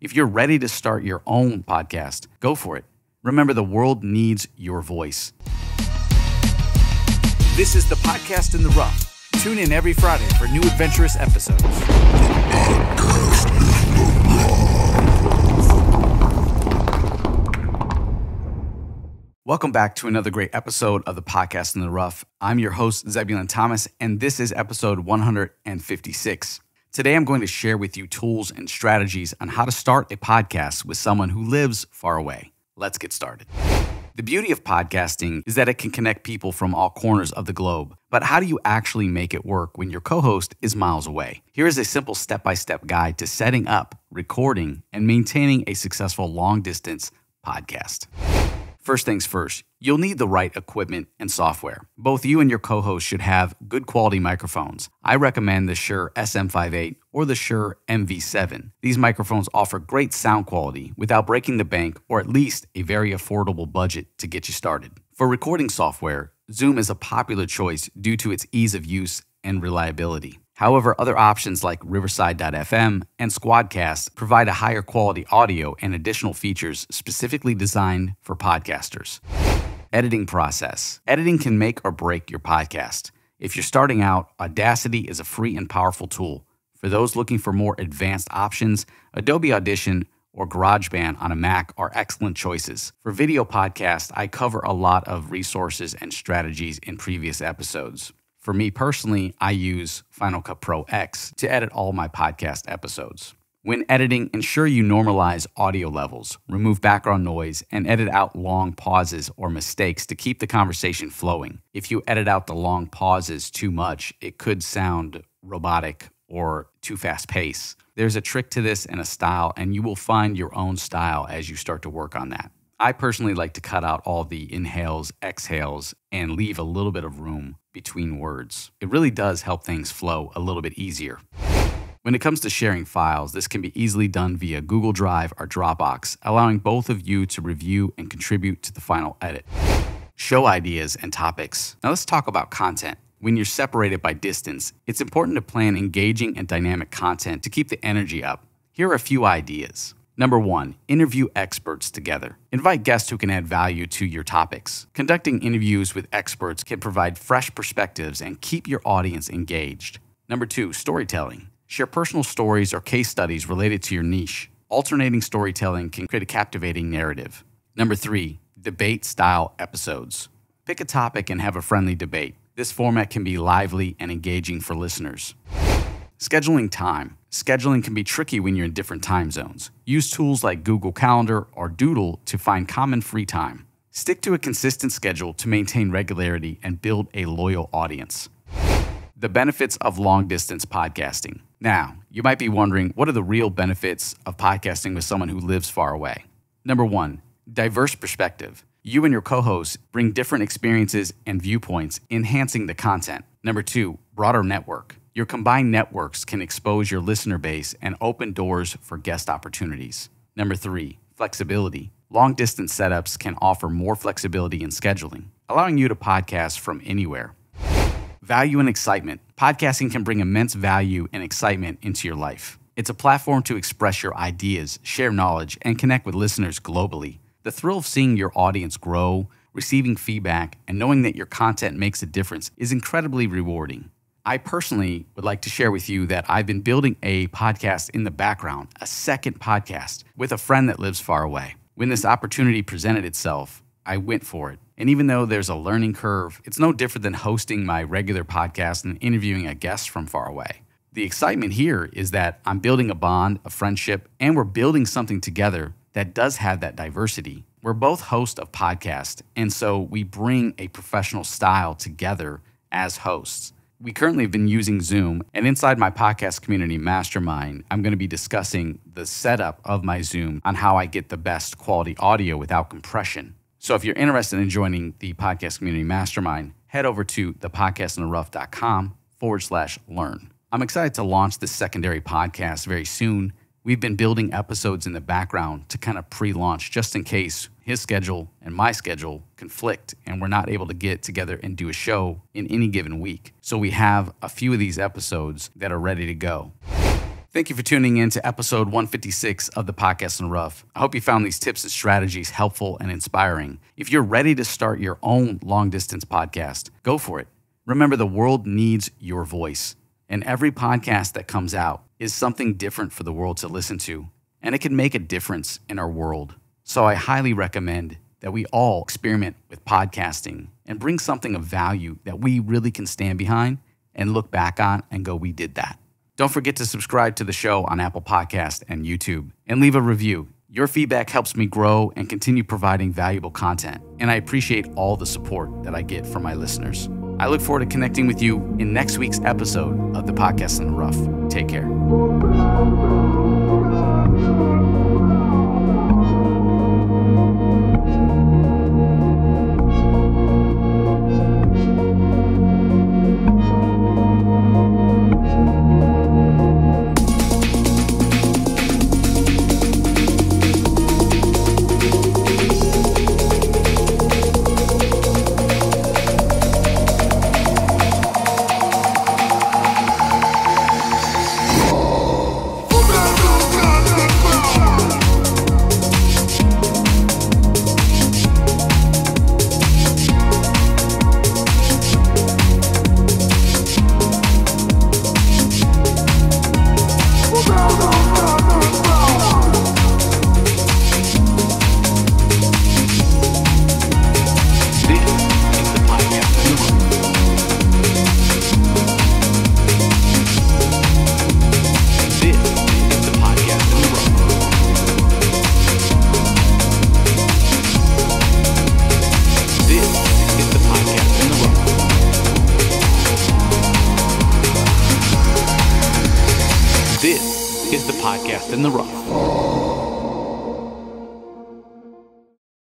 If you're ready to start your own podcast, go for it. Remember, the world needs your voice. This is the Podcast in the Rough. Tune in every Friday for new adventurous episodes. Welcome back to another great episode of the Podcast in the Rough. I'm your host, Zebulon Thomas, and this is episode 156. Today, I'm going to share with you tools and strategies on how to start a podcast with someone who lives far away. Let's get started. The beauty of podcasting is that it can connect people from all corners of the globe. But how do you actually make it work when your co-host is miles away? Here is a simple step-by-step guide to setting up, recording, and maintaining a successful long-distance podcast. First things first, you'll need the right equipment and software. Both you and your co-host should have good quality microphones. I recommend the Shure SM58 or the Shure MV7. These microphones offer great sound quality without breaking the bank, or at least a very affordable budget to get you started. For recording software, Zoom is a popular choice due to its ease of use and reliability. However, other options like Riverside.fm and Squadcast provide a higher quality audio and additional features specifically designed for podcasters. Editing process. Editing can make or break your podcast. If you're starting out, Audacity is a free and powerful tool. For those looking for more advanced options, Adobe Audition or GarageBand on a Mac are excellent choices. For video podcasts, I cover a lot of resources and strategies in previous episodes. For me personally, I use Final Cut Pro X to edit all my podcast episodes. When editing, ensure you normalize audio levels, remove background noise, and edit out long pauses or mistakes to keep the conversation flowing. If you edit out the long pauses too much, it could sound robotic or too fast-paced. There's a trick to this and a style, and you will find your own style as you start to work on that. I personally like to cut out all the inhales, exhales, and leave a little bit of room between words. It really does help things flow a little bit easier. When it comes to sharing files, this can be easily done via Google Drive or Dropbox, allowing both of you to review and contribute to the final edit. Show ideas and topics. Now let's talk about content. When you're separated by distance, it's important to plan engaging and dynamic content to keep the energy up. Here are a few ideas. Number 1, interview experts together. Invite guests who can add value to your topics. Conducting interviews with experts can provide fresh perspectives and keep your audience engaged. Number 2, storytelling. Share personal stories or case studies related to your niche. Alternating storytelling can create a captivating narrative. Number 3, debate-style episodes. Pick a topic and have a friendly debate. This format can be lively and engaging for listeners. Scheduling time. Scheduling can be tricky when you're in different time zones. Use tools like Google Calendar or Doodle to find common free time. Stick to a consistent schedule to maintain regularity and build a loyal audience. The benefits of long-distance podcasting. Now, you might be wondering, what are the real benefits of podcasting with someone who lives far away? Number 1, diverse perspective. You and your co-hosts bring different experiences and viewpoints, enhancing the content. Number 2, broader network. Your combined networks can expose your listener base and open doors for guest opportunities. Number 3, flexibility. Long-distance setups can offer more flexibility in scheduling, allowing you to podcast from anywhere. Value and excitement. Podcasting can bring immense value and excitement into your life. It's a platform to express your ideas, share knowledge, and connect with listeners globally. The thrill of seeing your audience grow, receiving feedback, and knowing that your content makes a difference is incredibly rewarding. I personally would like to share with you that I've been building a podcast in the background, a second podcast, with a friend that lives far away. When this opportunity presented itself, I went for it. And even though there's a learning curve, it's no different than hosting my regular podcast and interviewing a guest from far away. The excitement here is that I'm building a bond, a friendship, and we're building something together that does have that diversity. We're both hosts of podcasts, and so we bring a professional style together as hosts. We currently have been using Zoom, and inside my podcast community Mastermind, I'm going to be discussing the setup of my Zoom on how I get the best quality audio without compression. So if you're interested in joining the podcast community Mastermind, head over to thepodcastintherough.com/learn. I'm excited to launch this secondary podcast very soon. We've been building episodes in the background to kind of pre-launch just in case his schedule and my schedule conflict and we're not able to get together and do a show in any given week. So we have a few of these episodes that are ready to go. Thank you for tuning in to episode 156 of the Podcast in the Rough. I hope you found these tips and strategies helpful and inspiring. If you're ready to start your own long-distance podcast, go for it. Remember, the world needs your voice, and every podcast that comes out is something different for the world to listen to, and it can make a difference in our world. So I highly recommend that we all experiment with podcasting and bring something of value that we really can stand behind and look back on and go, we did that. Don't forget to subscribe to the show on Apple Podcast and YouTube and leave a review. Your feedback helps me grow and continue providing valuable content, and I appreciate all the support that I get from my listeners. I look forward to connecting with you in next week's episode of the Podcast in the Rough. Take care. This is the Podcast in the Rough.